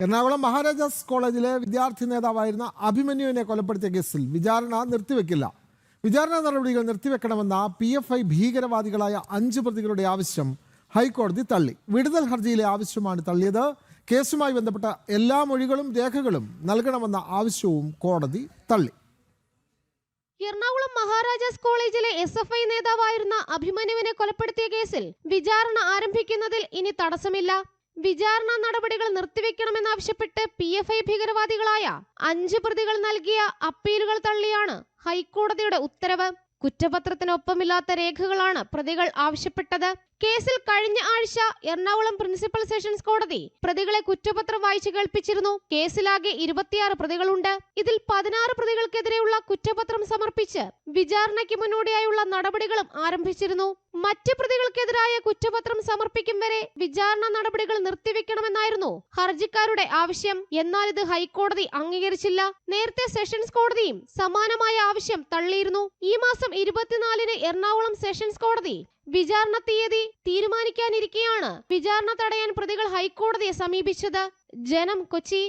എറണാകുളം മഹാരാജാസ് കോളേജിലെ വിദ്യാർത്ഥി നേതാവായിരുന്ന അഭിമന്യുവിനെ കൊലപ്പെടുത്തിയ കേസിൽ വിചാരണ നിർത്തിവെക്കില്ല. വിചാരണ നടപടികൾ നിർത്തിവെക്കണമെന്ന PFI ഭീകരവാദികളായ 5 പ്രതികളുടെ ആവശ്യം ഹൈക്കോടതി തള്ളി. വിടുതൽ ഹർജിയിലെ ആവശ്യമാണ് തള്ളിയത്. കേസുമായി ബന്ധപ്പെട്ട എല്ലാ മൊഴികളും രേഖകളും നൽകണമെന്ന ആവശ്യവും കോടതി തള്ളി. എറണാകുളം മഹാരാജാസ് കോളേജിലെ SFI നേതാവായിരുന്ന അഭിമന്യുവിനെ കൊലപ്പെടുത്തിയ കേസിൽ വിചാരണ ആരംഭിക്കുന്നതിൽ ഇനി തടസ്സമില്ല. വിചാരണ നടപടികൾ നിർത്തിവെക്കണമെന്നാവശ്യപ്പെട്ട് PFI ഭീകരവാദികളായ 5 പ്രതികൾ നൽകിയ അപ്പീലുകൾ തള്ളിയാണ് ഹൈക്കോടതിയുടെ ഉത്തരവ്. കുറ്റപത്രത്തിനൊപ്പമില്ലാത്ത രേഖകളാണ് പ്രതികൾ ആവശ്യപ്പെട്ടത്. കേസിൽ കഴിഞ്ഞ ആഴ്ച എറണാകുളം പ്രിൻസിപ്പൽ സെഷൻസ് കോടതി പ്രതികളെ കുറ്റപത്രം വായിച്ചു കേൾപ്പിച്ചിരുന്നു. കേസിലാകെ 26 പ്രതികളുണ്ട്. ഇതിൽ 16 പ്രതികൾക്കെതിരെയുള്ള കുറ്റപത്രം സമർപ്പിച്ച് വിചാരണയ്ക്ക് മുന്നോടിയായുള്ള നടപടികളും ആരംഭിച്ചിരുന്നു. മറ്റ് പ്രതികൾക്കെതിരായ കുറ്റപത്രം സമർപ്പിക്കും വരെ വിചാരണ നടപടികൾ നിർത്തിവെക്കണമെന്നായിരുന്നു ഹർജിക്കാരുടെ ആവശ്യം. എന്നാൽ ഇത് ഹൈക്കോടതി അംഗീകരിച്ചില്ല. നേരത്തെ സെഷൻസ് കോടതിയും സമാനമായ ആവശ്യം തള്ളിയിരുന്നു. ഈ മാസം 24-ന് എറണാകുളം സെഷൻസ് കോടതി വിചാരണ തീയതി തീരുമാനിക്കാനിരിക്കെയാണ് വിചാരണ തടയാൻ പ്രതികൾ ഹൈക്കോടതിയെ സമീപിച്ചത്. ജനം, കൊച്ചി.